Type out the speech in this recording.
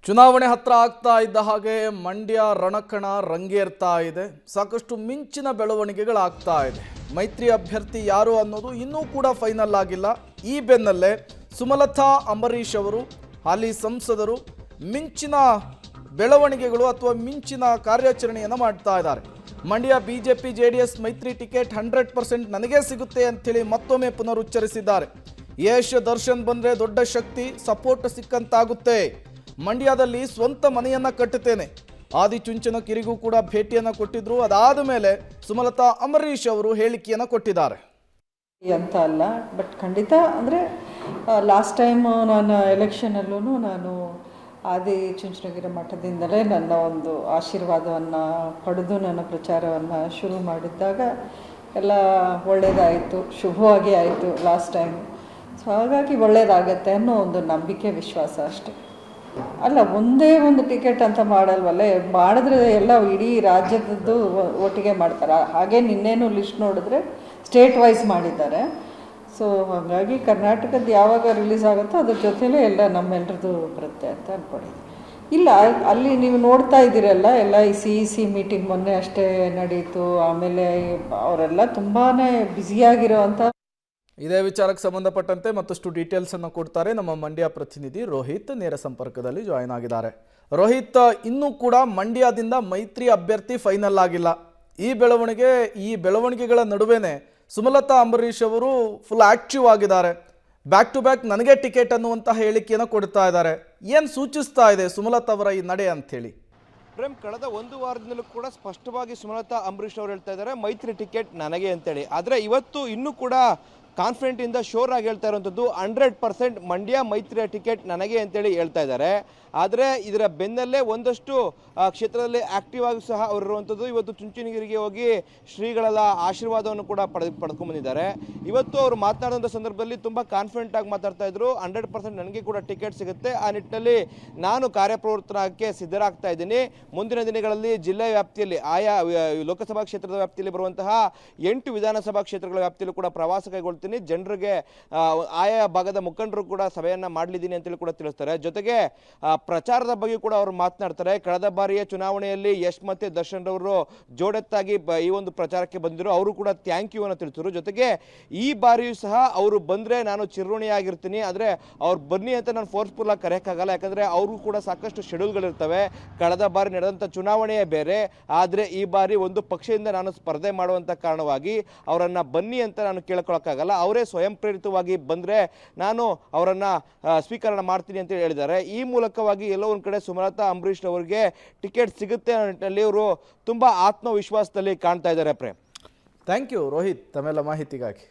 ಚುನಾವಣೆ ಹತ್ರ ಆಗ್ತಾ ಇದ್ದ ಹಾಗೆ ಮಂಡ್ಯ ರಣಕಣ ರಂಗೇರ್ತಾ ಇದೆ. ಸಾಕಷ್ಟು ಮಿಂಚಿನ ಬೆಳವಣಿಗೆಗಳಾಗ್ತಾ ಇದೆ. ಮೈತ್ರಿ ಅಭ್ಯರ್ಥಿ ಯಾರು ಅನ್ನೋದು ಇನ್ನೂ ಕೂಡ ಫೈನಲ್ ಆಗಿಲ್ಲ. ಈ ಬೆನ್ನಲ್ಲೇ ಸುಮಲತಾ ಅಂಬರೀಶ್ ಅವರು ಹಾಲಿ ಸಂಸದರು ಮಿಂಚಿನ ಬೆಳವಣಿಗೆಗಳು ಅಥವಾ ಮಿಂಚಿನ ಕಾರ್ಯಾಚರಣೆಯನ್ನು ಮಾಡ್ತಾ ಇದ್ದಾರೆ. ಮಂಡ್ಯ ಬಿಜೆಪಿ ಜೆಡಿಎಸ್ ಮೈತ್ರಿ ಟಿಕೆಟ್ 100% ನನಗೆ ಸಿಗುತ್ತೆ ಅಂತೇಳಿ ಮತ್ತೊಮ್ಮೆ ಪುನರುಚ್ಚರಿಸಿದ್ದಾರೆ. ಯಶ್ ದರ್ಶನ್ ಬಂದರೆ ದೊಡ್ಡ ಶಕ್ತಿ ಸಪೋರ್ಟ್ ಸಿಕ್ಕಂತಾಗುತ್ತೆ. ಮಂಡ್ಯದಲ್ಲಿ ಸ್ವಂತ ಮನೆಯನ್ನ ಕಟ್ಟುತ್ತೇನೆ. ಆದಿಚುಂಚನ ಕಿರಿಗೂ ಕೂಡ ಭೇಟಿಯನ್ನು ಕೊಟ್ಟಿದ್ರು. ಅದಾದ ಮೇಲೆ ಸುಮಲತಾ ಅಂಬರೀಶ್ ಅವರು ಹೇಳಿಕೆಯನ್ನು ಕೊಟ್ಟಿದ್ದಾರೆ ಅಂತ ಅಲ್ಲ, ಬಟ್ ಖಂಡಿತ ಅಂದರೆ ಲಾಸ್ಟ್ ಟೈಮ್ ನಾನು ಎಲೆಕ್ಷನಲ್ಲೂ ನಾನು ಆದಿಚುಂಚನಗಿರಿ ಮಠದಿಂದಲೇ ನನ್ನ ಒಂದು ಆಶೀರ್ವಾದವನ್ನು ಪಡೆದು ನನ್ನ ಪ್ರಚಾರವನ್ನು ಶುರು ಮಾಡಿದ್ದಾಗ ಎಲ್ಲ ಒಳ್ಳೆಯದಾಯಿತು, ಶುಭವಾಗಿ ಆಯಿತು ಲಾಸ್ಟ್ ಟೈಮ್. ಸೊ ಹಾಗಾಗಿ ಒಳ್ಳೆಯದಾಗತ್ತೆ ಅನ್ನೋ ಒಂದು ನಂಬಿಕೆ, ವಿಶ್ವಾಸ ಅಷ್ಟೆ. ಅಲ್ಲ, ಒಂದೇ ಒಂದು ಟಿಕೆಟ್ ಅಂತ ಮಾಡಲ್ವಲ್ಲ, ಮಾಡಿದ್ರೆ ಎಲ್ಲ ಇಡೀ ರಾಜ್ಯದ್ದು ಒಟ್ಟಿಗೆ ಮಾಡ್ತಾರೆ. ಹಾಗೆ ನಿನ್ನೇನು ಲಿಸ್ಟ್ ನೋಡಿದ್ರೆ ಸ್ಟೇಟ್ ವೈಸ್ ಮಾಡಿದ್ದಾರೆ. ಸೊ ಹಾಗಾಗಿ ಕರ್ನಾಟಕದ ಯಾವಾಗ ರಿಲೀಸ್ ಆಗುತ್ತೋ ಅದ್ರ ಜೊತೆಲೇ ಎಲ್ಲ ನಮ್ಮೆಲ್ಲರದ್ದು ಬರುತ್ತೆ ಅಂತ ಅಂದ್ಕೊಂಡಿದ್ದೀನಿ. ಇಲ್ಲ, ಅಲ್ಲಿ ನೀವು ನೋಡ್ತಾ ಇದ್ದೀರಲ್ಲ, ಎಲ್ಲ ಈ ಸಿ ಮೀಟಿಂಗ್ ಮೊನ್ನೆ ಅಷ್ಟೇ ನಡೀತು. ಆಮೇಲೆ ಅವರೆಲ್ಲ ತುಂಬಾ ಬ್ಯುಸಿಯಾಗಿರೋವಂಥ. ಇದೇ ವಿಚಾರಕ್ಕೆ ಸಂಬಂಧಪಟ್ಟಂತೆ ಮತ್ತಷ್ಟು ಡೀಟೇಲ್ಸ್ ಅನ್ನು ಕೊಡ್ತಾರೆ ನಮ್ಮ ಮಂಡ್ಯ ಪ್ರತಿನಿಧಿ ರೋಹಿತ್. ನೇರ ಸಂಪರ್ಕದಲ್ಲಿ ಜಾಯಿನ್ ಆಗಿದ್ದಾರೆ. ರೋಹಿತ್, ಇನ್ನೂ ಕೂಡ ಮಂಡ್ಯದಿಂದ ಮೈತ್ರಿ ಅಭ್ಯರ್ಥಿ ಫೈನಲ್ ಆಗಿಲ್ಲ. ಈ ಬೆಳವಣಿಗೆಗಳ ನಡುವೆನೆ ಸುಮಲತಾ ಅಂಬರೀಶ್ ಅವರು ಫುಲ್ ಆಕ್ಟಿವ್ ಆಗಿದ್ದಾರೆ. ಬ್ಯಾಕ್ ಟು ಬ್ಯಾಕ್ ನನಗೆ ಟಿಕೆಟ್ ಅನ್ನುವಂತಹ ಹೇಳಿಕೆಯನ್ನು ಕೊಡ್ತಾ ಇದ್ದಾರೆ. ಏನು ಸೂಚಿಸ್ತಾ ಇದೆ ಸುಮಲತಾ ಅವರ ಈ ನಡೆ ಅಂಥೇಳಿ? ಪ್ರೇಮ್, ಕಳೆದ ಒಂದು ವಾರದಿಂದಲೂ ಕೂಡ ಸ್ಪಷ್ಟವಾಗಿ ಸುಮಲತಾ ಅಂಬರೀಶ್ ಅವರು ಹೇಳ್ತಾ ಇದ್ದಾರೆ ಮೈತ್ರಿ ಟಿಕೆಟ್ ನನಗೆ ಅಂತೇಳಿ. ಆದರೆ ಇವತ್ತು ಇನ್ನೂ ಕೂಡ ಕಾನ್ಫಿಡೆಂಟ್ ಇಂದ ಶೋರ್ ಆಗಿ ಹೇಳ್ತಾ ಇರುವಂಥದ್ದು 100% ಮಂಡ್ಯ ಮೈತ್ರಿಯ ಟಿಕೆಟ್ ನನಗೆ ಅಂತೇಳಿ ಹೇಳ್ತಾ ಇದ್ದಾರೆ. ಆದರೆ ಇದರ ಬೆನ್ನಲ್ಲೇ ಒಂದಷ್ಟು ಕ್ಷೇತ್ರದಲ್ಲಿ ಆಕ್ಟಿವ್ ಆಗಿ ಸಹ ಅವರು ಇರುವಂಥದ್ದು. ಇವತ್ತು ಚುಂಚನಗಿರಿಗೆ ಹೋಗಿ ಶ್ರೀಗಳ ಆಶೀರ್ವಾದವನ್ನು ಕೂಡ ಪಡ್ಕೊಂಡು ಬಂದಿದ್ದಾರೆ. ಇವತ್ತು ಅವರು ಮಾತನಾಡುವಂಥ ಸಂದರ್ಭದಲ್ಲಿ ತುಂಬ ಕಾನ್ಫಿಡೆಂಟ್ ಆಗಿ ಮಾತಾಡ್ತಾ ಇದ್ರು. 100% ನನಗೆ ಕೂಡ ಟಿಕೆಟ್ ಸಿಗುತ್ತೆ. ಆ ನಿಟ್ಟಿನಲ್ಲಿ ನಾನು ಕಾರ್ಯಪ್ರವೃತ್ತನಾಗಕ್ಕೆ ಸಿದ್ಧರಾಗ್ತಾ ಇದ್ದೀನಿ. ಮುಂದಿನ ದಿನಗಳಲ್ಲಿ ಜಿಲ್ಲೆ ವ್ಯಾಪ್ತಿಯಲ್ಲಿ ಆಯಾ ಲೋಕಸಭಾ ಕ್ಷೇತ್ರದ ವ್ಯಾಪ್ತಿಯಲ್ಲಿ ಬರುವಂತಹ 8 ವಿಧಾನಸಭಾ ಕ್ಷೇತ್ರಗಳ ವ್ಯಾಪ್ತಿಯಲ್ಲೂ ಕೂಡ ಪ್ರವಾಸ ಕೈಗೊಳ್ತೀನಿ. ಜನರಿಗೆ ಆಯಾ ಭಾಗದ ಮುಖಂಡರು ಕೂಡ ಸಭೆಯನ್ನ ಮಾಡಲಿದ್ದೀನಿ ಅಂತೇಳಿ ಕೂಡ ತಿಳಿಸ್ತಾರೆ. ಜೊತೆಗೆ ಪ್ರಚಾರದ ಬಗ್ಗೆ ಕೂಡ ಅವರು ಮಾತನಾಡ್ತಾರೆ. ಕಳೆದ ಬಾರಿಯ ಚುನಾವಣೆಯಲ್ಲಿ ಯಶ್ ಮತ್ತೆ ದರ್ಶನ್ ರವರು ಜೋಡೆತ್ತಾಗಿ ಈ ಒಂದು ಪ್ರಚಾರಕ್ಕೆ ಬಂದಿರು. ಅವರು ಕೂಡ ಥ್ಯಾಂಕ್ ಯು ಅನ್ನು ತಿಳಿಸಿದ್ರು. ಜೊತೆಗೆ ಈ ಬಾರಿಯೂ ಸಹ ಅವರು ಬಂದ್ರೆ ನಾನು ಚಿರುಣಿಯಾಗಿರ್ತೀನಿ. ಆದರೆ ಅವ್ರು ಬನ್ನಿ ಅಂತ ನಾನು ಫೋರ್ಸ್ಫುಲ್ ಆಗಿ ಕರೆಯಕ್ಕಾಗಲ್ಲ, ಯಾಕಂದ್ರೆ ಅವ್ರಿಗೂ ಕೂಡ ಸಾಕಷ್ಟು ಶೆಡ್ಯೂಲ್ಗಳಿರ್ತವೆ. ಕಳೆದ ಬಾರಿ ನಡೆದಂಥ ಚುನಾವಣೆಯೇ ಬೇರೆ. ಆದರೆ ಈ ಬಾರಿ ಒಂದು ಪಕ್ಷದಿಂದ ನಾನು ಸ್ಪರ್ಧೆ ಮಾಡುವಂತ ಕಾರಣವಾಗಿ ಅವರನ್ನ ಬನ್ನಿ ಅಂತ ನಾನು ಕೇಳ್ಕೊಳಕ್ಕಾಗಲ್ಲ. ಅವರೇ ಸ್ವಯಂ ಪ್ರೇರಿತವಾಗಿ ಬಂದ್ರೆ ನಾನು ಅವರನ್ನ ಸ್ವೀಕರಣ ಮಾಡ್ತೀನಿ ಅಂತ ಹೇಳಿದ್ದಾರೆ. ಈ ಮೂಲಕವಾಗಿ ಎಲ್ಲೋ ಒಂದ್ ಕಡೆ ಸುಮಲತಾ ಅಂಬರೀಶ್ ಅವರಿಗೆ ಟಿಕೆಟ್ ಸಿಗುತ್ತೆ ಅನ್ನೋ ನಿಟ್ಟಿನಲ್ಲಿ ಅವರು ತುಂಬಾ ಆತ್ಮವಿಶ್ವಾಸದಲ್ಲಿ ಕಾಣ್ತಾ ಇದ್ದಾರೆ. ಪ್ರೇಮ್, ಥ್ಯಾಂಕ್ ಯು ರೋಹಿತ್ ತಮ್ಮೆಲ್ಲ ಮಾಹಿತಿಗಾಗಿ.